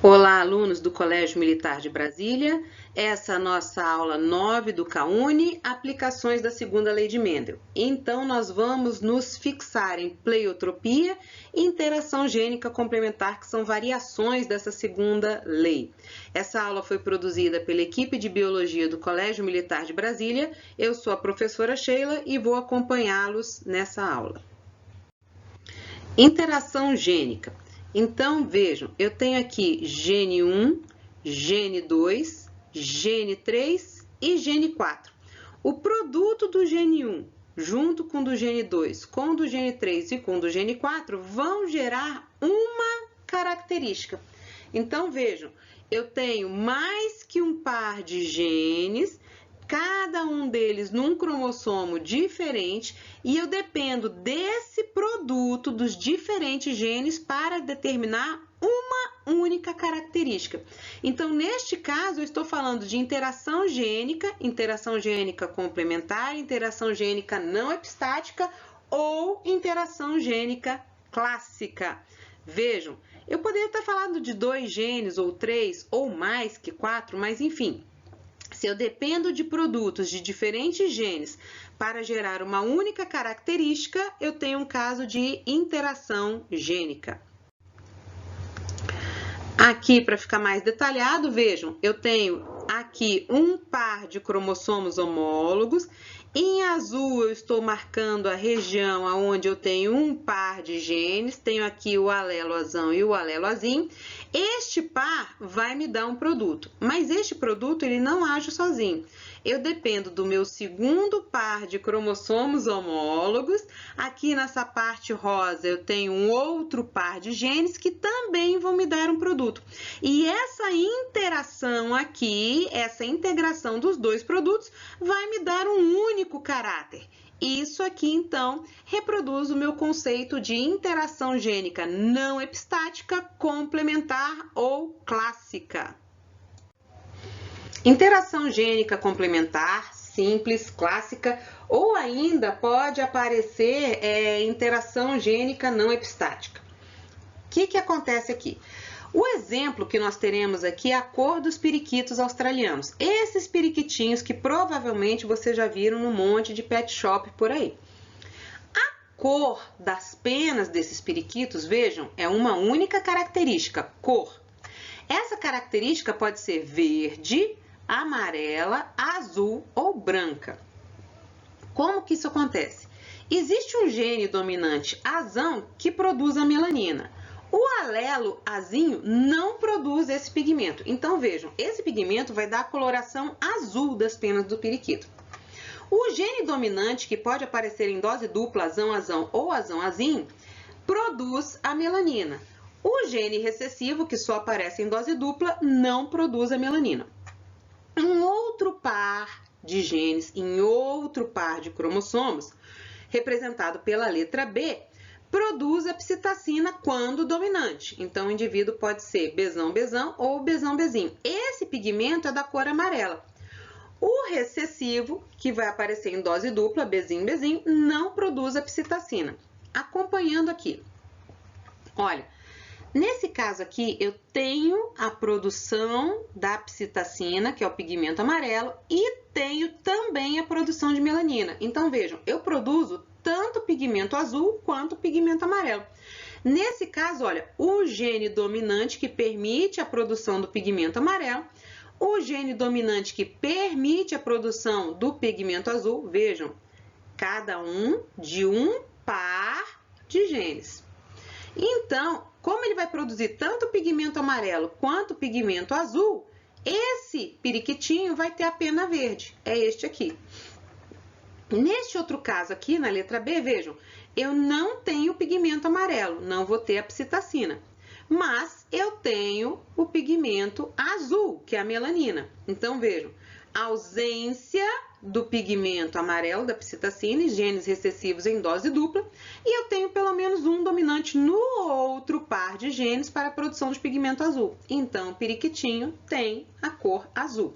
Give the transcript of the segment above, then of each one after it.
Olá, alunos do Colégio Militar de Brasília. Essa é a nossa aula 9 do CAUNI, aplicações da segunda lei de Mendel. Então, nós vamos nos fixar em pleiotropia e interação gênica complementar, que são variações dessa segunda lei. Essa aula foi produzida pela equipe de Biologia do Colégio Militar de Brasília. Eu sou a professora Sheila e vou acompanhá-los nessa aula. Interação gênica. Então, vejam, eu tenho aqui gene 1, gene 2, gene 3 e gene 4. O produto do gene 1, junto com o do gene 2, com o do gene 3 e com o do gene 4, vão gerar uma característica. Então, vejam, eu tenho mais que um par de genes, cada um deles num cromossomo diferente, e eu dependo desse produto dos diferentes genes para determinar uma única característica. Então, neste caso, eu estou falando de interação gênica complementar, interação gênica não epistática ou interação gênica clássica. Vejam, eu poderia estar falando de 2 genes ou 3 ou mais que 4, mas enfim. Se eu dependo de produtos de diferentes genes para gerar uma única característica, eu tenho um caso de interação gênica. Aqui, para ficar mais detalhado, vejam, eu tenho aqui um par de cromossomos homólogos. Em azul, eu estou marcando a região onde eu tenho um par de genes, tenho aqui o alelo azão e o alelo azim. Este par vai me dar um produto, mas este produto ele não age sozinho. Eu dependo do meu segundo par de cromossomos homólogos. Aqui nessa parte rosa eu tenho um outro par de genes que também vão me dar um produto. E essa interação aqui, essa integração dos dois produtos vai me dar um único caráter. Isso aqui, então, reproduz o meu conceito de interação gênica não epistática, complementar ou clássica. Interação gênica complementar, simples, clássica, ou ainda pode aparecer interação gênica não epistática. O que acontece aqui? O exemplo que nós teremos aqui é a cor dos periquitos australianos. Esses periquitinhos que provavelmente vocês já viram num monte de pet shop por aí. A cor das penas desses periquitos, vejam, é uma única característica, cor. Essa característica pode ser verde, amarela, azul ou branca. Como que isso acontece? Existe um gene dominante azão que produz a melanina. O alelo azinho não produz esse pigmento. Então, vejam, esse pigmento vai dar a coloração azul das penas do periquito. O gene dominante, que pode aparecer em dose dupla, azão-azão ou azão-azinho, produz a melanina. O gene recessivo, que só aparece em dose dupla, não produz a melanina. Um outro par de genes em outro par de cromossomos, representado pela letra B, produz a psitacina quando dominante. Então, o indivíduo pode ser besão-besão ou besão-bezinho. Esse pigmento é da cor amarela. O recessivo, que vai aparecer em dose dupla, bezinho-bezinho, não produz a psitacina. Acompanhando aqui. Olha, nesse caso aqui, eu tenho a produção da psitacina, que é o pigmento amarelo, e tenho também a produção de melanina. Então, vejam, eu produzo tanto pigmento azul quanto pigmento amarelo. Nesse caso, olha, o gene dominante que permite a produção do pigmento amarelo, o gene dominante que permite a produção do pigmento azul, vejam, cada um de um par de genes. Então, como ele vai produzir tanto pigmento amarelo quanto pigmento azul, esse periquitinho vai ter a pena verde, é este aqui. Neste outro caso aqui, na letra B, vejam, eu não tenho pigmento amarelo, não vou ter a psitacina, mas eu tenho o pigmento azul, que é a melanina. Então, vejam, ausência do pigmento amarelo, da psitacina, e genes recessivos em dose dupla, e eu tenho pelo menos um dominante no outro par de genes para a produção de pigmento azul. Então, o periquitinho tem a cor azul.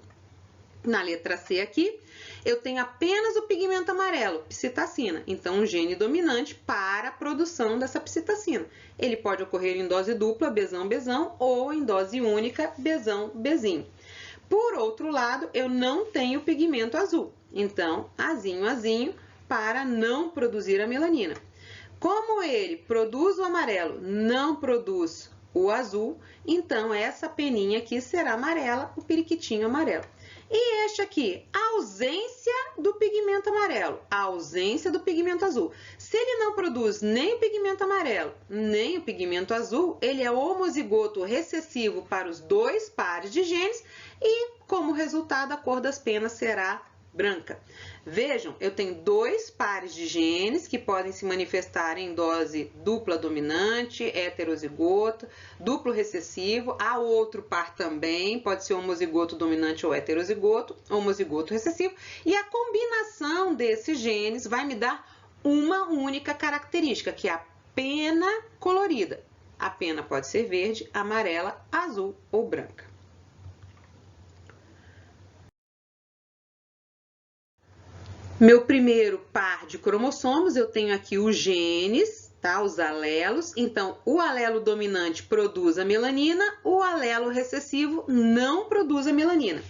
Na letra C aqui, eu tenho apenas o pigmento amarelo, psitacina. Então, um gene dominante para a produção dessa psitacina. Ele pode ocorrer em dose dupla, Bzão, ou em dose única, Bzão, Bzinho. Por outro lado, eu não tenho pigmento azul. Então, azinho, para não produzir a melanina. Como ele produz o amarelo, não produz o azul, então essa peninha aqui será amarela, o periquitinho amarelo. E este aqui, a ausência do pigmento amarelo, a ausência do pigmento azul. Se ele não produz nem o pigmento amarelo, nem o pigmento azul, ele é homozigoto recessivo para os dois pares de genes e, como resultado, a cor das penas será branca. Vejam, eu tenho dois pares de genes que podem se manifestar em dose dupla dominante, heterozigoto, duplo recessivo. Há outro par também, pode ser homozigoto dominante ou heterozigoto, homozigoto recessivo. E a combinação desses genes vai me dar uma única característica, que é a pena colorida. A pena pode ser verde, amarela, azul ou branca. Meu primeiro par de cromossomos, eu tenho aqui os genes, tá? Os alelos. Então, o alelo dominante produz a melanina, o alelo recessivo não produz a melanina.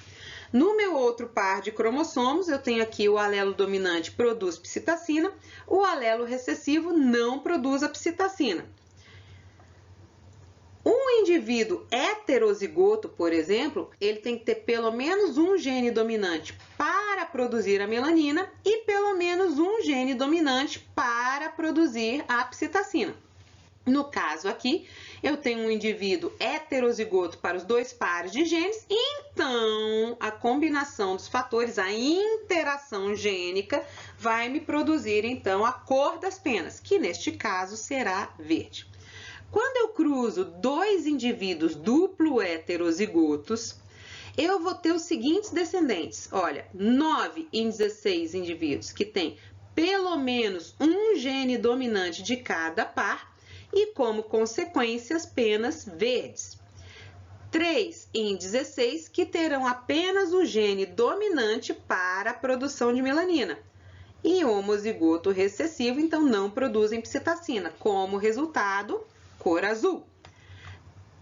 No meu outro par de cromossomos, eu tenho aqui o alelo dominante produz psitacina, o alelo recessivo não produz a psitacina. Um indivíduo heterozigoto, por exemplo, ele tem que ter pelo menos um gene dominante para produzir a melanina e pelo menos um gene dominante para produzir a psitacina. No caso aqui, eu tenho um indivíduo heterozigoto para os dois pares de genes, então a combinação dos fatores, a interação gênica, vai me produzir então a cor das penas, que neste caso será verde. Quando eu cruzo dois indivíduos duplo heterozigotos, eu vou ter os seguintes descendentes. Olha, 9 em 16 indivíduos que têm pelo menos um gene dominante de cada par e, como consequência, as penas verdes. 3 em 16 que terão apenas o gene dominante para a produção de melanina. E homozigoto recessivo, então, não produzem psitacina. Como resultado, cor azul.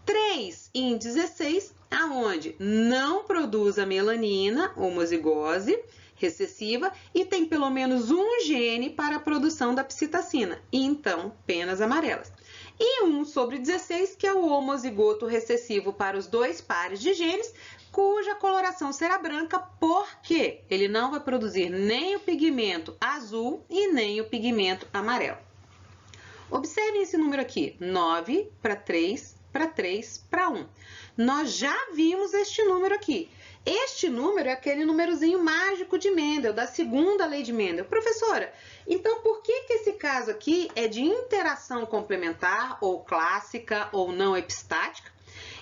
3 em 16, aonde não produz a melanina, homozigose recessiva, e tem pelo menos um gene para a produção da psitacina, e então penas amarelas. E 1 sobre 16, que é o homozigoto recessivo para os dois pares de genes, cuja coloração será branca, porque ele não vai produzir nem o pigmento azul e nem o pigmento amarelo. Observem esse número aqui, 9 para 3 para 3 para 1. Nós já vimos este número aqui. Este número é aquele númerozinho mágico de Mendel, da segunda lei de Mendel. Professora, então por que esse caso aqui é de interação complementar, ou clássica, ou não epistática?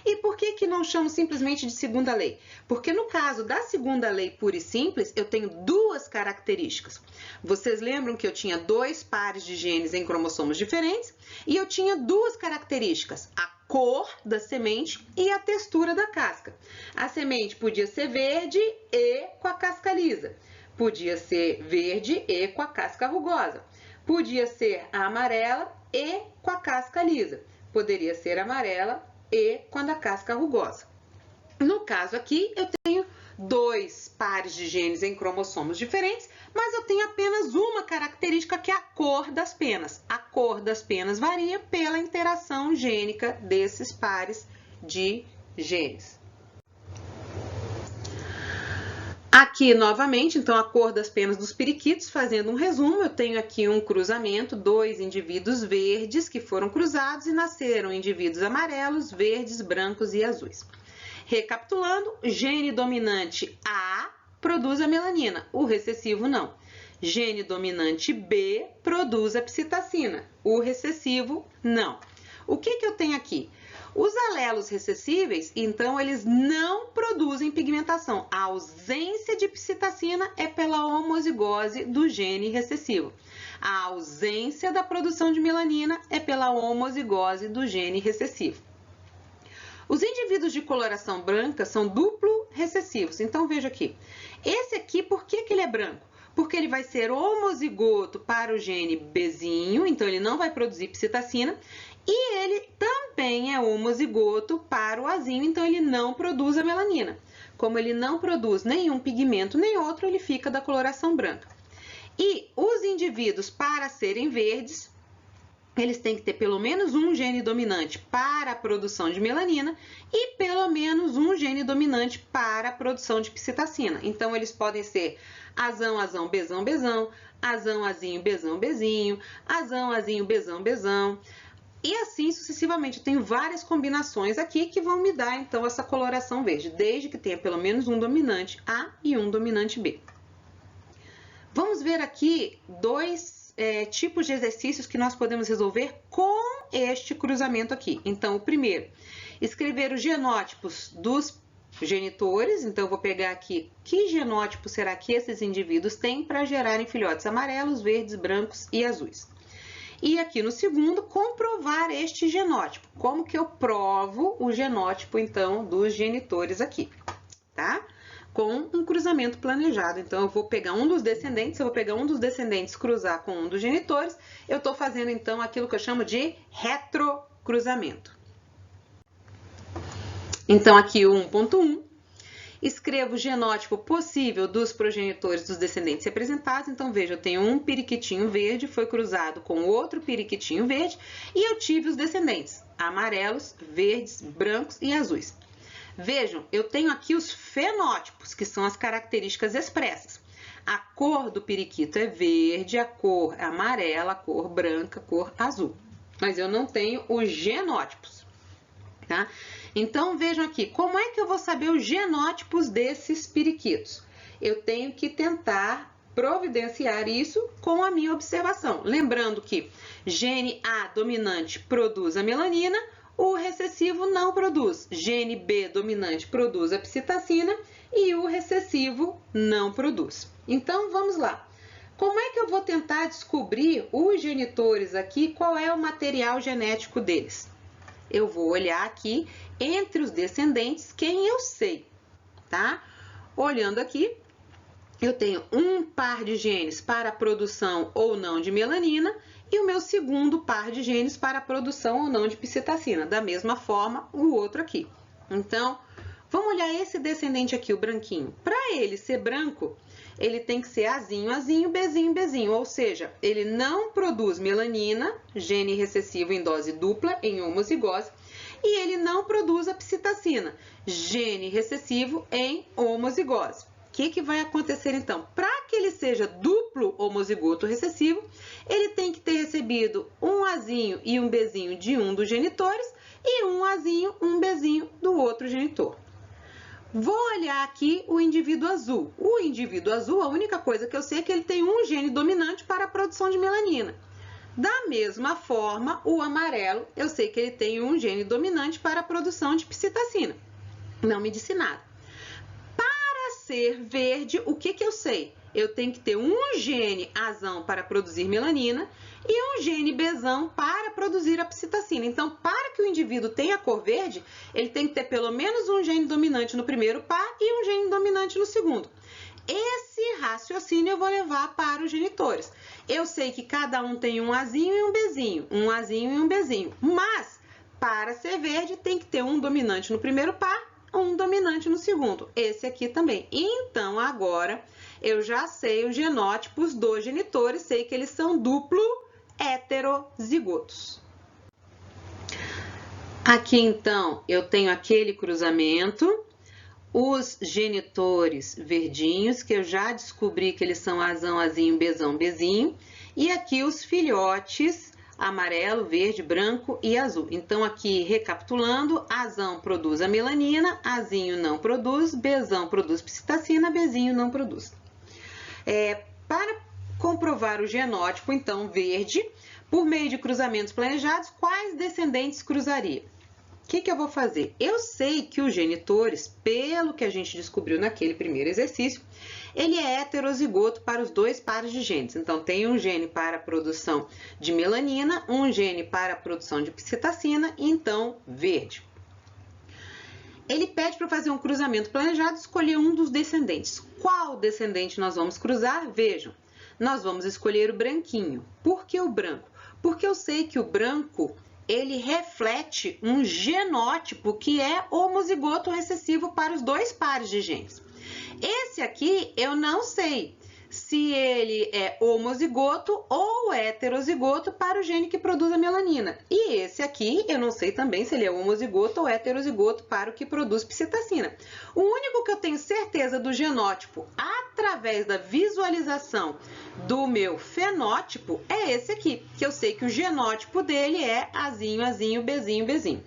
E por que não chamo simplesmente de segunda lei? Porque no caso da segunda lei pura e simples, eu tenho duas características. Vocês lembram que eu tinha dois pares de genes em cromossomos diferentes e eu tinha duas características, a cor da semente e a textura da casca. A semente podia ser verde e com a casca lisa, podia ser verde e com a casca rugosa, podia ser amarela e com a casca lisa, poderia ser amarela e com a casca rugosa. No caso aqui, eu tenho dois pares de genes em cromossomos diferentes, mas eu tenho apenas uma característica, que é a cor das penas. A cor das penas varia pela interação gênica desses pares de genes. Aqui, novamente, então, a cor das penas dos periquitos, fazendo um resumo, eu tenho aqui um cruzamento, dois indivíduos verdes que foram cruzados e nasceram indivíduos amarelos, verdes, brancos e azuis. Recapitulando, gene dominante A produz a melanina, o recessivo não. Gene dominante B produz a psitacina, o recessivo não. O que eu tenho aqui? Os alelos recessíveis, então, eles não produzem pigmentação. A ausência de psitacina é pela homozigose do gene recessivo. A ausência da produção de melanina é pela homozigose do gene recessivo. Os indivíduos de coloração branca são duplo recessivos. Então, veja aqui. Esse aqui, por que ele é branco? Porque ele vai ser homozigoto para o gene Bzinho, então ele não vai produzir psitacina, e ele também é homozigoto para o Azinho, então ele não produz a melanina. Como ele não produz nenhum pigmento nem outro, ele fica da coloração branca. E os indivíduos, para serem verdes, eles têm que ter pelo menos um gene dominante para a produção de melanina e pelo menos um gene dominante para a produção de psitacina. Então, eles podem ser azão, azão, bezão, bezão, azão, azinho, bezão, bezinho, azão, azinho, bezão, bezão. E assim sucessivamente. Eu tenho várias combinações aqui que vão me dar, então, essa coloração verde, desde que tenha pelo menos um dominante A e um dominante B. Vamos ver aqui dois tipos de exercícios que nós podemos resolver com este cruzamento aqui. Então, o primeiro, escrever os genótipos dos genitores. Então, eu vou pegar aqui que genótipo será que esses indivíduos têm para gerarem filhotes amarelos, verdes, brancos e azuis. E aqui no segundo, comprovar este genótipo. Como que eu provo o genótipo, então, dos genitores aqui, tá? Com um cruzamento planejado. Então, eu vou pegar um dos descendentes, eu vou pegar um dos descendentes, cruzar com um dos genitores, eu estou fazendo, então, aquilo que eu chamo de retrocruzamento. Então, aqui o 1.1, escrevo o genótipo possível dos progenitores dos descendentes representados. Então, veja, eu tenho um periquitinho verde, foi cruzado com outro periquitinho verde, e eu tive os descendentes amarelos, verdes, brancos e azuis. Vejam, eu tenho aqui os fenótipos, que são as características expressas. A cor do periquito é verde, a cor é amarela, a cor branca, a cor azul. Mas eu não tenho os genótipos, tá? Então, vejam aqui, como é que eu vou saber os genótipos desses periquitos? Eu tenho que tentar providenciar isso com a minha observação. Lembrando que gene A dominante produz a melanina, o recessivo não produz. Gene B dominante produz a psitacina e o recessivo não produz. Então, vamos lá. Como é que eu vou tentar descobrir os genitores aqui, qual é o material genético deles? Eu vou olhar aqui entre os descendentes quem eu sei, tá? Olhando aqui, eu tenho um par de genes para a produção ou não de melanina e o meu segundo par de genes para a produção ou não de psitacina. Da mesma forma, o outro aqui. Então, vamos olhar esse descendente aqui, o branquinho. Para ele ser branco, ele tem que ser Azinho, Azinho, Bezinho, Bezinho. Ou seja, ele não produz melanina, gene recessivo em dose dupla, em homozigose, e ele não produz a psitacina, gene recessivo em homozigose. O que vai acontecer então? Para que ele seja duplo homozigoto recessivo, ele tem que ter recebido um Azinho e um Bezinho de um dos genitores e um Azinho, um Bezinho do outro genitor. Vou olhar aqui o indivíduo azul. O indivíduo azul, a única coisa que eu sei é que ele tem um gene dominante para a produção de melanina. Da mesma forma, o amarelo, eu sei que ele tem um gene dominante para a produção de psitacina. Não me disse nada. Ser verde, o que eu sei? Eu tenho que ter um gene azão para produzir melanina e um gene bezão para produzir a psitacina. Então, para que o indivíduo tenha a cor verde, ele tem que ter pelo menos um gene dominante no primeiro par e um gene dominante no segundo. Esse raciocínio eu vou levar para os genitores. Eu sei que cada um tem um Azinho e um Bezinho, um Azinho e um Bezinho, mas para ser verde tem que ter um dominante no primeiro par, um dominante no segundo, esse aqui também. Então, agora, eu já sei os genótipos dos genitores, sei que eles são duplo heterozigotos. Aqui, então, eu tenho aquele cruzamento, os genitores verdinhos, que eu já descobri que eles são azão, azinho, bezão, bezinho, e aqui os filhotes amarelo, verde, branco e azul. Então, aqui, recapitulando, azão produz a melanina, azinho não produz, bezão produz psitacina, bezinho não produz. Para comprovar o genótipo, então, verde, por meio de cruzamentos planejados, quais descendentes cruzaria? O que eu vou fazer? Eu sei que os genitores, pelo que a gente descobriu naquele primeiro exercício, ele é heterozigoto para os dois pares de genes. Então, tem um gene para a produção de melanina, um gene para a produção de psitacina, e então, verde. ele pede para fazer um cruzamento planejado, escolher um dos descendentes. Qual descendente nós vamos cruzar? Vejam, nós vamos escolher o branquinho. Por que o branco? Porque eu sei que o branco, ele reflete um genótipo que é homozigoto recessivo para os dois pares de genes. Esse aqui eu não sei se ele é homozigoto ou heterozigoto para o gene que produz a melanina. E esse aqui eu não sei também se ele é homozigoto ou heterozigoto para o que produz psitacina. O único que eu tenho certeza do genótipo através da visualização do meu fenótipo é esse aqui, que eu sei que o genótipo dele é Azinho, Azinho, Bzinho, Bzinho.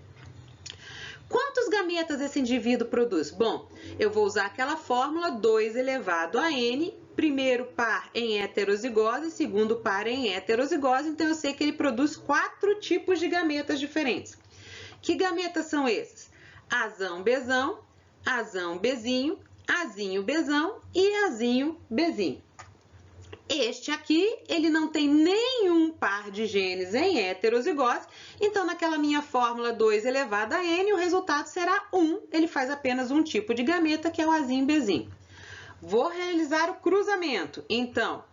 Quantos gametas esse indivíduo produz? Bom, eu vou usar aquela fórmula 2 elevado a n, primeiro par em heterozigose, segundo par em heterozigose, então eu sei que ele produz 4 tipos de gametas diferentes. Que gametas são esses? Azão, Bzão, Azão, Bzinho, Azinho, Bzão e Azinho, Bzinho. Este aqui, ele não tem nenhum par de genes em heterozigose, então naquela minha fórmula 2 elevado a n, o resultado será 1, ele faz apenas um tipo de gameta, que é o Azinho, Bzinho. Vou realizar o cruzamento, então,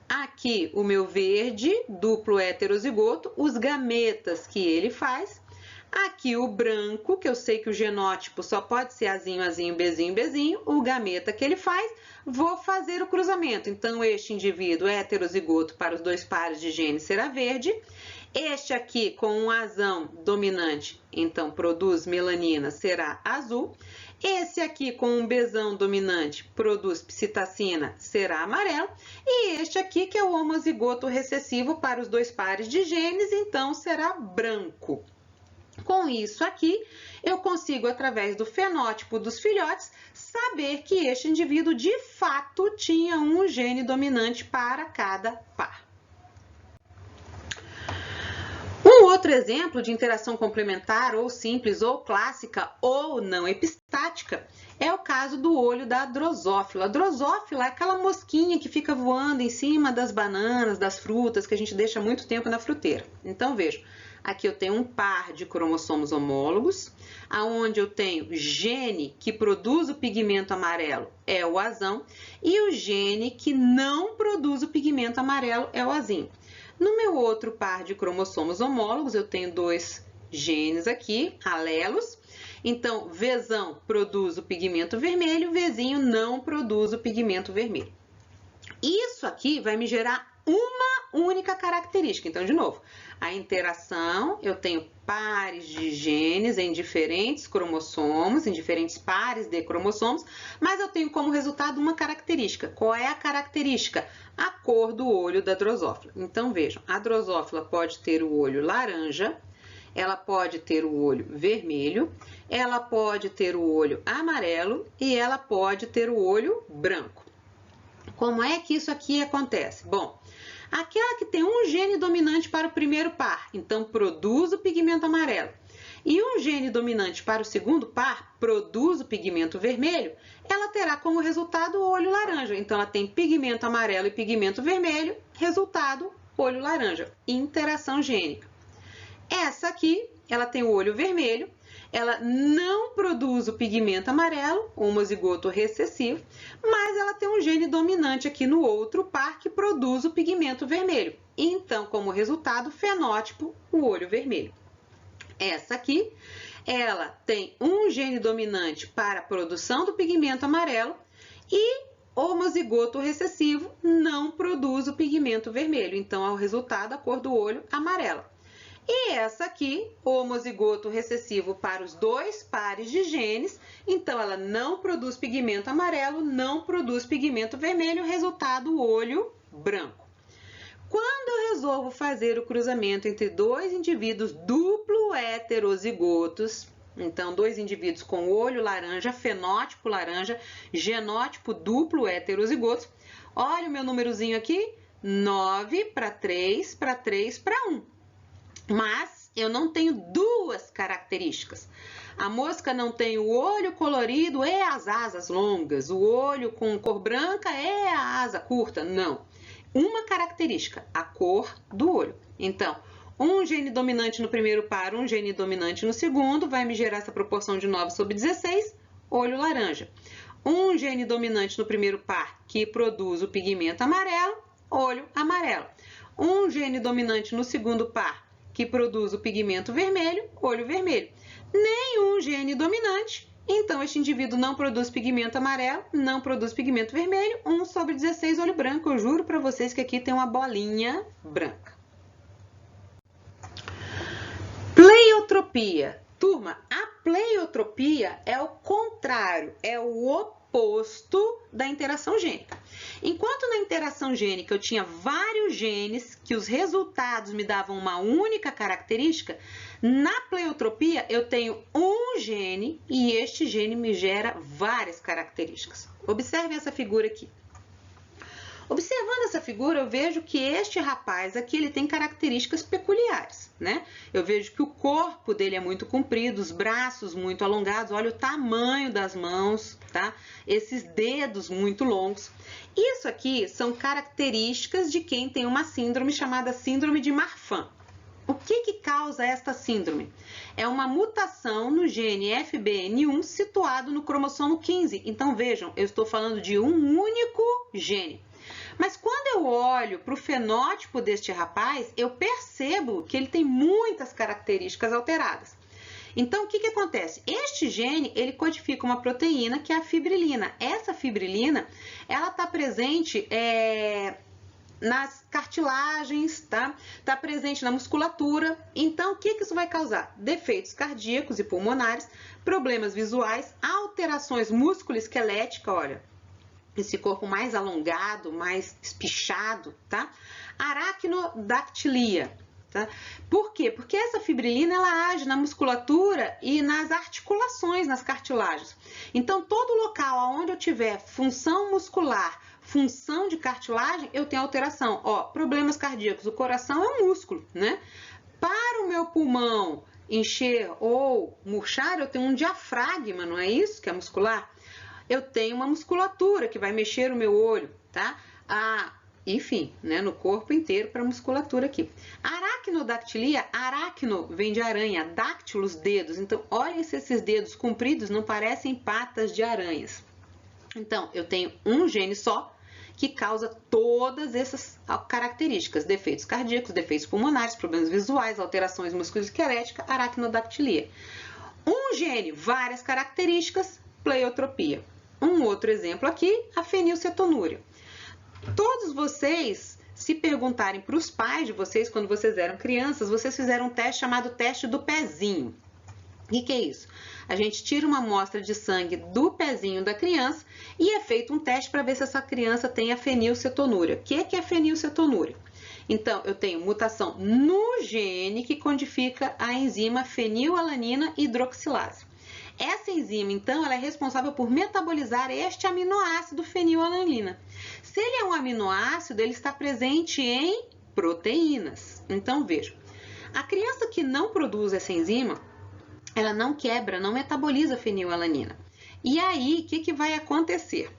aqui o meu verde, duplo heterozigoto, os gametas que ele faz. Aqui o branco, que eu sei que o genótipo só pode ser Azinho, Azinho, Bzinho, Bzinho, o gameta que ele faz, vou fazer o cruzamento. Então, este indivíduo heterozigoto para os dois pares de genes será verde. Este aqui com um azão dominante, então produz melanina, será azul. Esse aqui com um Bzão dominante produz psitacina, será amarelo. E este aqui que é o homozigoto recessivo para os dois pares de genes, então será branco. Com isso aqui, eu consigo, através do fenótipo dos filhotes, saber que este indivíduo, de fato, tinha um gene dominante para cada par. Um outro exemplo de interação complementar, ou simples, ou clássica, ou não epistática, é o caso do olho da drosófila. A drosófila é aquela mosquinha que fica voando em cima das bananas, das frutas, que a gente deixa muito tempo na fruteira. Então, vejam. Aqui eu tenho um par de cromossomos homólogos, aonde eu tenho gene que produz o pigmento amarelo é o azão e o gene que não produz o pigmento amarelo é o azinho. No meu outro par de cromossomos homólogos, eu tenho 2 genes aqui, alelos. Então, Vzão produz o pigmento vermelho, Vzinho não produz o pigmento vermelho. Isso aqui vai me gerar uma única característica. Então, de novo, a interação, eu tenho pares de genes em diferentes cromossomos, em diferentes pares de cromossomos, mas eu tenho como resultado uma característica. Qual é a característica? A cor do olho da drosófila. Então, vejam, a drosófila pode ter o olho laranja, ela pode ter o olho vermelho, ela pode ter o olho amarelo e ela pode ter o olho branco. Como é que isso aqui acontece? Bom, aquela que tem um gene dominante para o primeiro par, então produz o pigmento amarelo, e um gene dominante para o segundo par, produz o pigmento vermelho, ela terá como resultado o olho laranja. Então, ela tem pigmento amarelo e pigmento vermelho, resultado, olho laranja. Interação gênica. Essa aqui, ela tem o olho vermelho, ela não produz o pigmento amarelo, homozigoto recessivo, mas ela tem um gene dominante aqui no outro par que produz o pigmento vermelho. Então, como resultado, fenótipo, o olho vermelho. Essa aqui, ela tem um gene dominante para a produção do pigmento amarelo e homozigoto recessivo não produz o pigmento vermelho. Então, é o resultado, a cor do olho amarela. E essa aqui, homozigoto recessivo para os dois pares de genes, então ela não produz pigmento amarelo, não produz pigmento vermelho, resultado, olho branco. Quando eu resolvo fazer o cruzamento entre dois indivíduos duplo heterozigotos, então 2 indivíduos com olho laranja, fenótipo laranja, genótipo duplo heterozigotos, olha o meu númerozinho aqui, 9 para 3 para 3 para 1. Mas eu não tenho 2 características. A mosca não tem o olho colorido e as asas longas. O olho com cor branca e a asa curta. Não. Uma característica, a cor do olho. Então, Um gene dominante no primeiro par, um gene dominante no segundo, vai me gerar essa proporção de 9/16, olho laranja. Um gene dominante no primeiro par que produz o pigmento amarelo, olho amarelo. Um gene dominante no segundo par que produz o pigmento vermelho, olho vermelho. Nenhum gene dominante, então este indivíduo não produz pigmento amarelo, não produz pigmento vermelho, 1/16, olho branco. Eu juro para vocês que aqui tem uma bolinha branca. Pleiotropia. Turma, a pleiotropia é o contrário, é o oposto da interação gênica. Enquanto na interação gênica eu tinha vários genes que os resultados me davam uma única característica, na pleiotropia eu tenho um gene e este gene me gera várias características. Observem essa figura aqui. Observando essa figura, eu vejo que este rapaz aqui ele tem características peculiares, né? Eu vejo que o corpo dele é muito comprido, os braços muito alongados, olha o tamanho das mãos, tá? Esses dedos muito longos. Isso aqui são características de quem tem uma síndrome chamada síndrome de Marfan. O que causa esta síndrome? É uma mutação no gene FBN1 situado no cromossomo 15. Então, vejam, eu estou falando de um único gene. Mas quando eu olho para o fenótipo deste rapaz, eu percebo que ele tem muitas características alteradas. Então, o que acontece? Este gene, ele codifica uma proteína que é a fibrilina. Essa fibrilina, ela está presente nas cartilagens, tá? Está presente na musculatura. Então, o que isso vai causar? Defeitos cardíacos e pulmonares, problemas visuais, alterações músculo-esqueléticas, olha, esse corpo mais alongado, mais espichado, tá? Aracnodactilia, tá? Por quê? Porque essa fibrilina, ela age na musculatura e nas articulações, nas cartilagens. Então, todo local onde eu tiver função muscular, função de cartilagem, eu tenho alteração. Ó, problemas cardíacos, o coração é um músculo, né? Para o meu pulmão encher ou murchar, eu tenho um diafragma, não é isso que é muscular? Eu tenho uma musculatura que vai mexer o meu olho, tá? Enfim, né, no corpo inteiro para musculatura aqui. Aracnodactilia, aracno vem de aranha, dáctilos, dedos. Então, olhem se esses dedos compridos não parecem patas de aranhas. Então, eu tenho um gene só que causa todas essas características, defeitos cardíacos, defeitos pulmonares, problemas visuais, alterações musculoesqueléticas, aracnodactilia. Um gene, várias características, pleiotropia. Um outro exemplo aqui, a fenilcetonúria. Todos vocês, se perguntarem para os pais de vocês, quando vocês eram crianças, vocês fizeram um teste chamado teste do pezinho. O que é isso? A gente tira uma amostra de sangue do pezinho da criança e é feito um teste para ver se essa criança tem a fenilcetonúria. O que é fenilcetonúria? Então, eu tenho mutação no gene que codifica a enzima fenilalanina hidroxilase. Essa enzima, então, ela é responsável por metabolizar este aminoácido fenilalanina. Se ele é um aminoácido, ele está presente em proteínas. Então, veja, a criança que não produz essa enzima, ela não quebra, não metaboliza a fenilalanina. E aí, o que vai acontecer?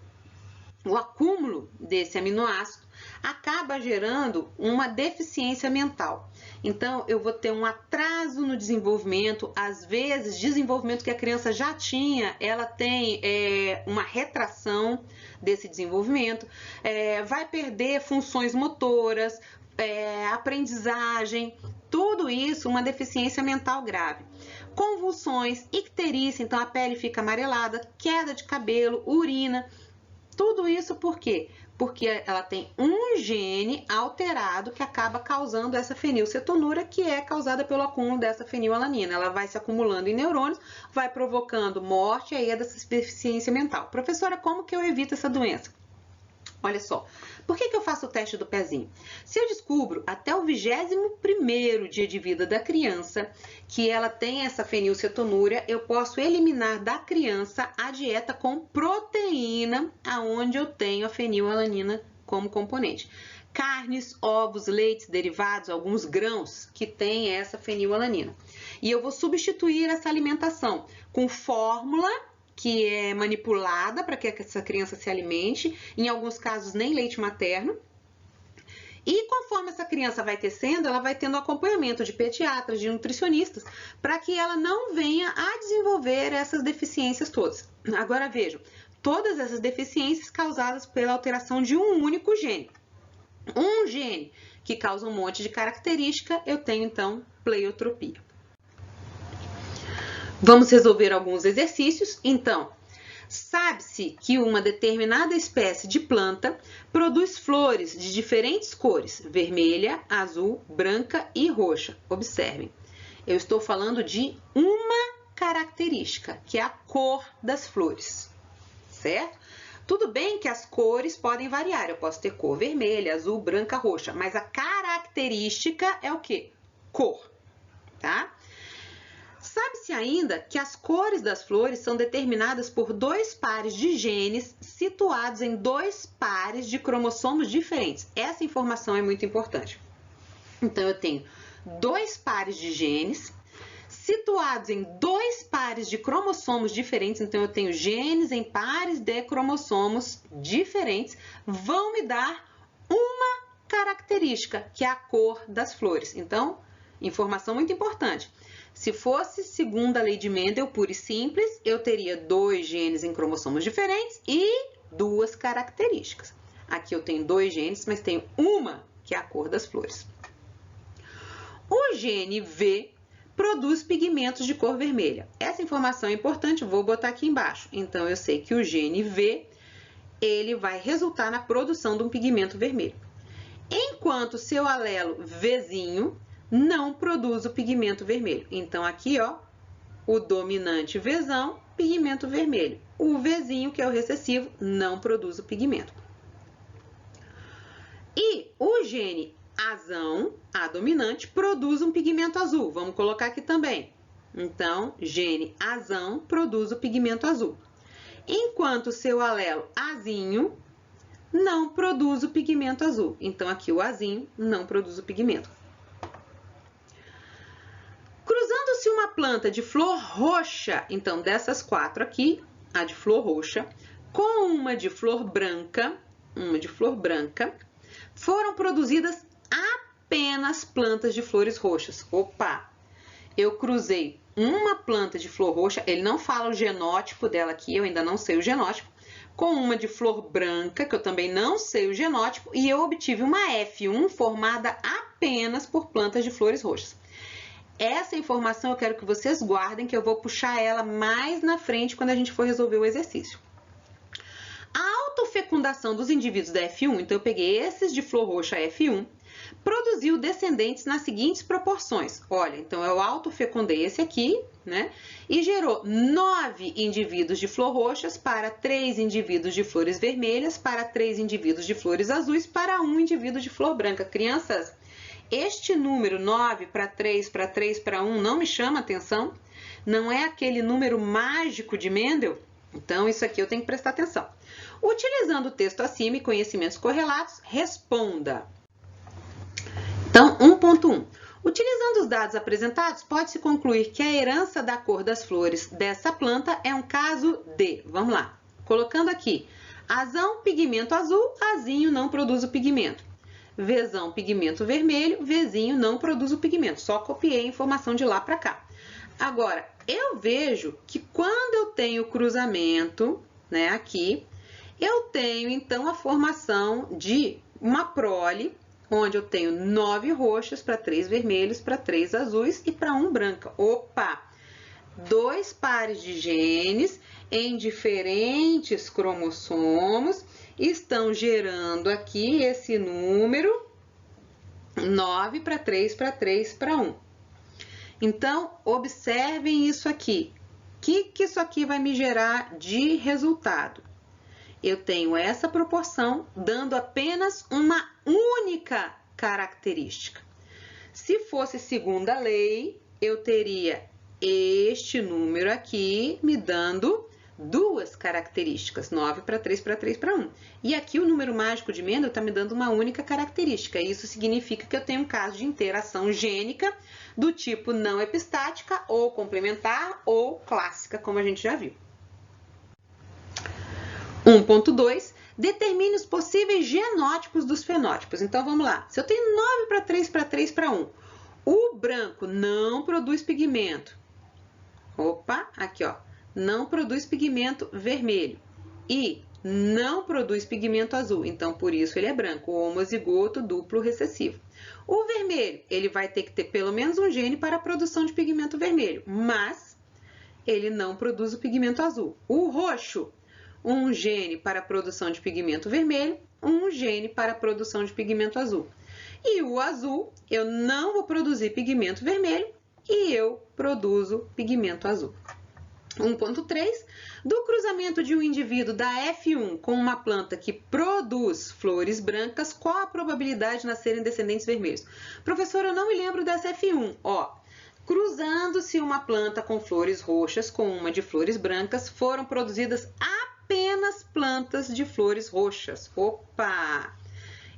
O acúmulo desse aminoácido acaba gerando uma deficiência mental. Então, eu vou ter um atraso no desenvolvimento, às vezes, desenvolvimento que a criança já tinha, ela tem uma retração desse desenvolvimento, vai perder funções motoras, aprendizagem, tudo isso, uma deficiência mental grave. Convulsões, icterícia, então a pele fica amarelada, queda de cabelo, urina, tudo isso por quê? Porque ela tem um gene alterado que acaba causando essa fenilcetonúria, que é causada pelo acúmulo dessa fenilalanina. Ela vai se acumulando em neurônios, vai provocando morte, aí é dessa deficiência mental. Professora, como que eu evito essa doença? Olha só, por que eu faço o teste do pezinho? Se eu descubro até o 21º dia de vida da criança que ela tem essa fenilcetonúria, eu posso eliminar da criança a dieta com proteína, aonde eu tenho a fenilalanina como componente. Carnes, ovos, leites, derivados, alguns grãos que têm essa fenilalanina. E eu vou substituir essa alimentação com fórmula que é manipulada para que essa criança se alimente, em alguns casos nem leite materno, E conforme essa criança vai crescendo, ela vai tendo acompanhamento de pediatras, de nutricionistas, para que ela não venha a desenvolver essas deficiências todas. Agora vejam, todas essas deficiências causadas pela alteração de um único gene. Um gene que causa um monte de característica, eu tenho então pleiotropia. Vamos resolver alguns exercícios. Então, sabe-se que uma determinada espécie de planta produz flores de diferentes cores, vermelha, azul, branca e roxa. Observem, eu estou falando de uma característica, que é a cor das flores, certo? Tudo bem que as cores podem variar, eu posso ter cor vermelha, azul, branca, roxa, mas a característica é o quê? Cor, tá? Sabe-se ainda que as cores das flores são determinadas por 2 pares de genes situados em 2 pares de cromossomos diferentes. Essa informação é muito importante. Então, eu tenho 2 pares de genes situados em 2 pares de cromossomos diferentes. Então, eu tenho genes em pares de cromossomos diferentes, vão me dar uma característica, que é a cor das flores. Então, informação muito importante. Se fosse segundo a lei de Mendel, pura e simples, eu teria 2 genes em cromossomos diferentes e 2 características. Aqui eu tenho 2 genes, mas tenho uma, que é a cor das flores. O gene V produz pigmentos de cor vermelha. Essa informação é importante, vou botar aqui embaixo. Então, eu sei que o gene V, ele vai resultar na produção de um pigmento vermelho. Enquanto seu alelo Vzinho não produz o pigmento vermelho. Então, aqui, ó, o dominante Vzão, pigmento vermelho. O Vzinho, que é o recessivo, não produz o pigmento. E o gene Azão, A dominante, produz um pigmento azul. Vamos colocar aqui também. Então, gene Azão produz o pigmento azul. Enquanto seu alelo Azinho não produz o pigmento azul. Então, aqui o Azinho não produz o pigmento. Cruzando-se uma planta de flor roxa, então dessas 4 aqui, a de flor roxa, com uma de flor branca, foram produzidas apenas plantas de flores roxas. Opa! Eu cruzei uma planta de flor roxa, ele não fala o genótipo dela aqui, eu ainda não sei o genótipo, com uma de flor branca, que eu também não sei o genótipo, e eu obtive uma F1 formada apenas por plantas de flores roxas. Essa informação eu quero que vocês guardem, que eu vou puxar ela mais na frente quando a gente for resolver o exercício. A autofecundação dos indivíduos da F1, então eu peguei esses de flor roxa F1, produziu descendentes nas seguintes proporções. Olha, então eu autofecundei esse aqui, né? E gerou 9 indivíduos de flor roxas para 3 indivíduos de flores vermelhas, para 3 indivíduos de flores azuis, para 1 indivíduo de flor branca. Crianças, este número 9 para 3 para 3 para 1 não me chama atenção? Não é aquele número mágico de Mendel? Então, isso aqui eu tenho que prestar atenção. Utilizando o texto acima e conhecimentos correlatos, responda. Então, 1.1. Utilizando os dados apresentados, pode-se concluir que a herança da cor das flores dessa planta é um caso de... Vamos lá. Colocando aqui, Azão, pigmento azul, Azinho não produz o pigmento. Vzão, pigmento vermelho, Vzinho não produz o pigmento. Só copiei a informação de lá para cá. Agora, eu vejo que quando eu tenho cruzamento, né, aqui, eu tenho, então, a formação de uma prole, onde eu tenho 9 roxas para 3 vermelhos, para 3 azuis e para 1 branca. Opa! 2 pares de genes em diferentes cromossomos estão gerando aqui esse número 9 para 3 para 3 para 1. Então, observem isso aqui. O que isso aqui vai me gerar de resultado? Eu tenho essa proporção dando apenas uma única característica. Se fosse segundo a lei, eu teria este número aqui me dando 2 características, 9 para 3 para 3 para 1. E aqui o número mágico de Mendel está me dando uma única característica. Isso significa que eu tenho um caso de interação gênica do tipo não epistática, ou complementar, ou clássica, como a gente já viu. 1.2. Determine os possíveis genótipos dos fenótipos. Então, vamos lá. Se eu tenho 9 para 3 para 3 para 1, o branco não produz pigmento. Opa, aqui, ó. Não produz pigmento vermelho. E não produz pigmento azul. Então, por isso ele é branco, o homozigoto duplo recessivo. O vermelho, ele vai ter que ter pelo menos um gene para a produção de pigmento vermelho, mas ele não produz o pigmento azul. O roxo, um gene para a produção de pigmento vermelho, um gene para a produção de pigmento azul. E o azul, eu não vou produzir pigmento vermelho e eu produzo pigmento azul. 1.3. Do cruzamento de um indivíduo da F1 com uma planta que produz flores brancas, qual a probabilidade de nascerem descendentes vermelhos? Professora, eu não me lembro dessa F1. Ó, cruzando-se uma planta com flores roxas com uma de flores brancas, foram produzidas apenas plantas de flores roxas. Opa!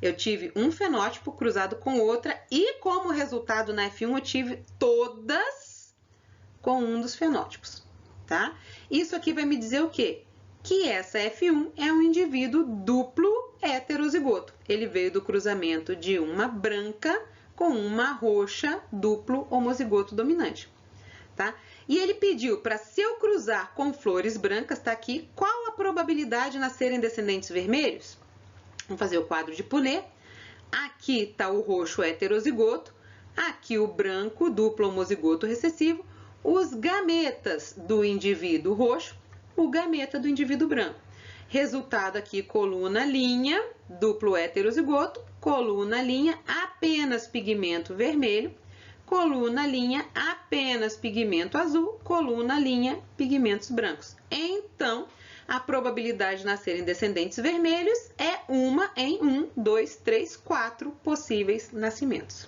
Eu tive um fenótipo cruzado com outra e, como resultado na F1, eu tive todas com um dos fenótipos. Tá? Isso aqui vai me dizer o quê? Que essa F1 é um indivíduo duplo heterozigoto. Ele veio do cruzamento de uma branca com uma roxa duplo homozigoto dominante. Tá? E ele pediu para, se eu cruzar com flores brancas, tá aqui, qual a probabilidade de nascerem descendentes vermelhos? Vamos fazer o quadro de Punnett. Aqui está o roxo heterozigoto, aqui o branco duplo homozigoto recessivo, os gametas do indivíduo roxo, o gameta do indivíduo branco. Resultado aqui, coluna, linha, duplo heterozigoto, coluna, linha, apenas pigmento vermelho, coluna, linha, apenas pigmento azul, coluna, linha, pigmentos brancos. Então, a probabilidade de nascerem descendentes vermelhos é 1 em 1, 2, 3, 4 possíveis nascimentos.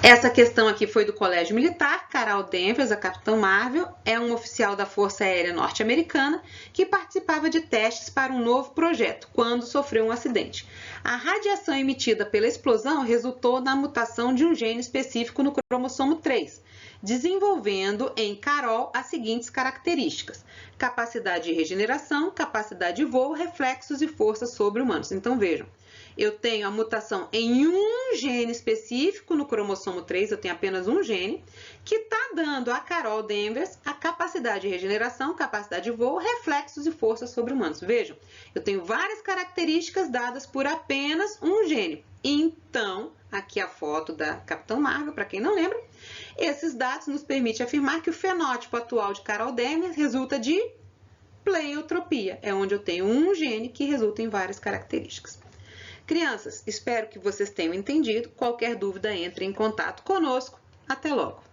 Essa questão aqui foi do Colégio Militar. Carol Danvers, a Capitã Marvel, é um oficial da Força Aérea Norte-Americana que participava de testes para um novo projeto, quando sofreu um acidente. A radiação emitida pela explosão resultou na mutação de um gene específico no cromossomo 3, desenvolvendo em Carol as seguintes características: capacidade de regeneração, capacidade de voo, reflexos e forças sobre-humanos. Então, vejam. Eu tenho a mutação em um gene específico no cromossomo 3, eu tenho apenas um gene, que está dando a Carol Danvers a capacidade de regeneração, capacidade de voo, reflexos e forças sobre-humanos. Vejam, eu tenho várias características dadas por apenas um gene. Então, aqui a foto da Capitã Marvel, para quem não lembra, esses dados nos permitem afirmar que o fenótipo atual de Carol Danvers resulta de pleiotropia, é onde eu tenho um gene que resulta em várias características. Crianças, espero que vocês tenham entendido. Qualquer dúvida, entre em contato conosco. Até logo!